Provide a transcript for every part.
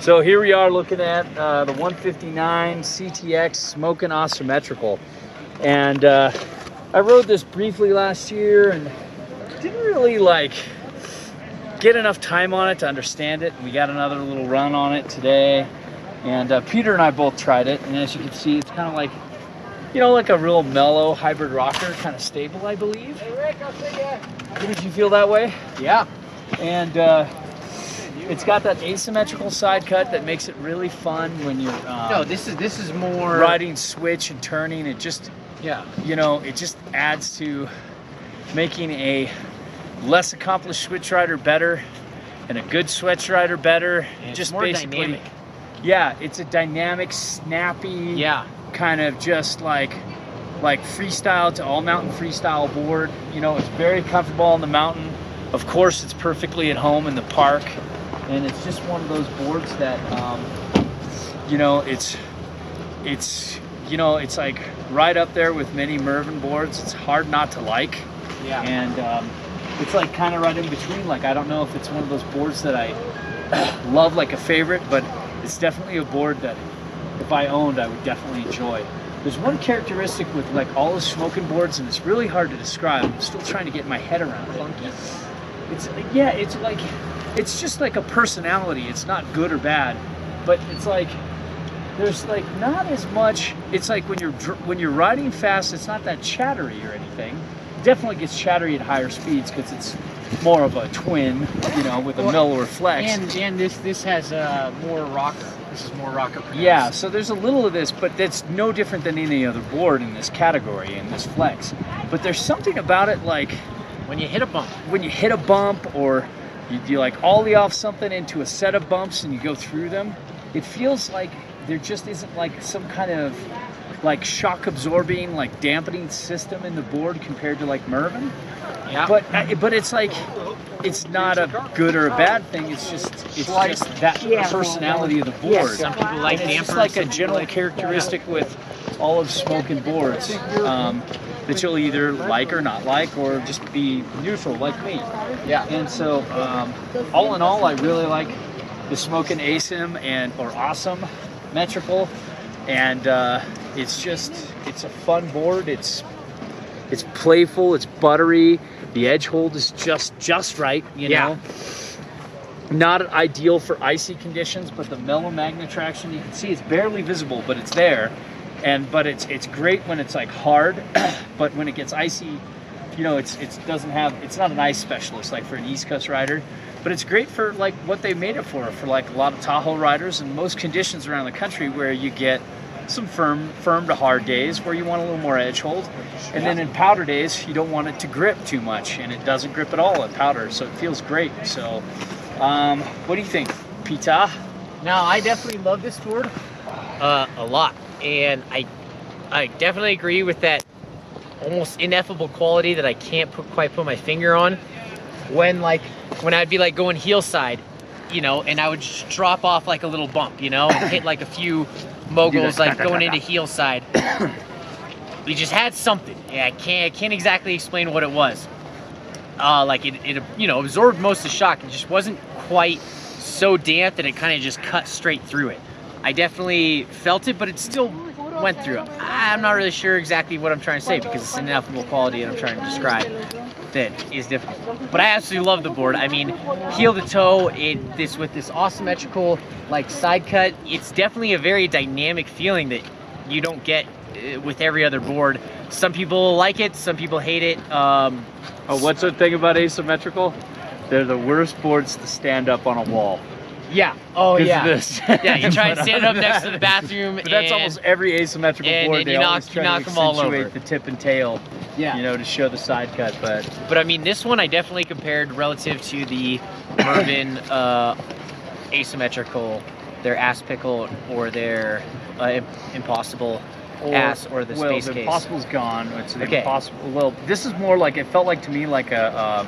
So here we are looking at the 159 CTX Smokin Awesemetrical, and I rode this briefly last year and didn't really get enough time on it to understand it. We got another little run on it today, and Peter and I both tried it, and as you can see, it's kind of like, you know, like a real mellow hybrid rocker, kind of stable, I believe. Hey Rick, I'll see ya. Did you feel that way? Yeah. And it's got that asymmetrical side cut that makes it really fun when you're No, this is more riding switch and turning. It just, yeah, you know, it just adds to making a less accomplished switch rider better and a good switch rider better. And just it's more basically dynamic. Yeah, it's a dynamic, snappy, yeah, kind of just like freestyle to all mountain freestyle board. You know, it's very comfortable on the mountain. Of course, it's perfectly at home in the park, and it's just one of those boards that, you know, it's you know, it's like right up there with many Mervin boards. It's hard not to like. yeah, And it's like kind of right in between. Like, I don't know if it's one of those boards that I love like a favorite, but it's definitely a board that if I owned, I would definitely enjoy. There's one characteristic with like all the Smokin boards, and it's really hard to describe. I'm still trying to get my head around it. It's, yeah, it's like, it's just like a personality. It's not good or bad, but it's like, there's like not as much. It's like when you're riding fast, it's not that chattery or anything. It definitely gets chattery at higher speeds because it's more of a twin, you know, with a mill or flex. and this has more rocker. This is more rocker pronounced. Yeah, so there's a little of this, but that's no different than any other board in this category, in this flex. But there's something about it, like when you hit a bump. When you hit a bump, or you like ollie off something into a set of bumps and you go through them, it feels like there just isn't like some kind of like shock absorbing, like dampening system in the board compared to like Mervin. Yeah. But it's like, it's not a good or a bad thing. It's just that personality of the board. Yes, some people like and it's just dampers, like a some general characteristic with all of Smokin boards that you'll either like or not like, or just be neutral like me. Yeah. And so all in all, I really like the Smokin Awesemetrical, and it's a fun board. It's playful, it's buttery, the edge hold is just right, you know. Not ideal for icy conditions, but the mellow magnet traction, you can see it's barely visible, but it's there. But it's great when it's like hard, but when it gets icy, you know, it's not an ice specialist like for an East Coast rider, but it's great for like what they made it for like a lot of Tahoe riders and most conditions around the country where you get some firm to hard days where you want a little more edge hold, and then in powder days you don't want it to grip too much, and it doesn't grip at all in powder, so it feels great. So what do you think, Pita? Now, I definitely love this board a lot, and I definitely agree with that almost ineffable quality that I can't quite put my finger on. When I'd be like going heel side, you know, and I would just drop off like a little bump, you know, and hit like a few moguls like going into heel side. We just had something. Yeah, I can't exactly explain what it was. Like it you know, absorbed most of the shock. It just wasn't quite so damp that it kind of just cut straight through it. I definitely felt it, but it still went through it. I'm not really sure exactly what I'm trying to say because it's an ineffable quality that I'm trying to describe that is difficult. But I absolutely love the board. I mean, heel to toe, with this Awesemetrical like side cut, it's definitely a very dynamic feeling that you don't get with every other board. Some people like it, some people hate it. Oh, what's the thing about asymmetrical? They're the worst boards to stand up on a wall. Yeah. Oh, yeah. This. Yeah, you try and stand up next to the bathroom. But that's almost every asymmetrical board. They always try to accentuate the tip and tail, yeah, you know, to show the side cut. But I mean, this one I definitely compared relative to the Mervin asymmetrical, their ass pickle or their impossible ass, or the space the case. Impossible's gone. It's the Okay. Impossible. Well, this is more like, it felt like to me like a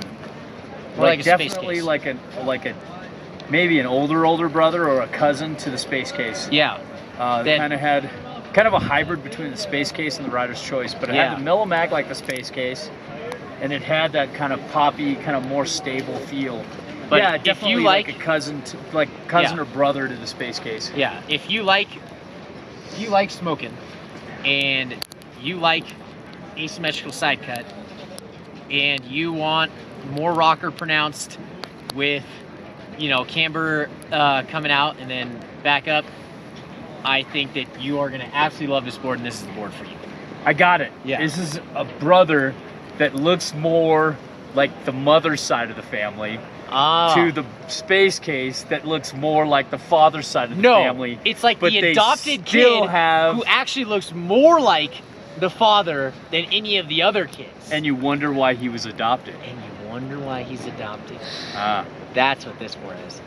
like a space definitely case. like a maybe an older brother or a cousin to the space case. Yeah. They kind of had a hybrid between the space case and the rider's choice, but it had the mellow mag like the space case, and it had that kind of poppy, kind of more stable feel. But yeah, if definitely you like like, a cousin, or brother to the space case. yeah, if you like smoking, and you like asymmetrical side cut, and you want more rocker pronounced with, you know, camber coming out and then back up, I think that you are going to absolutely love this board, and this is the board for you. I got it. Yeah. This is a brother that looks more like the mother's side of the family to the space case that looks more like the father's side of the family. It's like but the they adopted still kid have, who actually looks more like the father than any of the other kids. and you wonder why he was adopted. And you wonder why he's adopted. Ah. That's what this board is.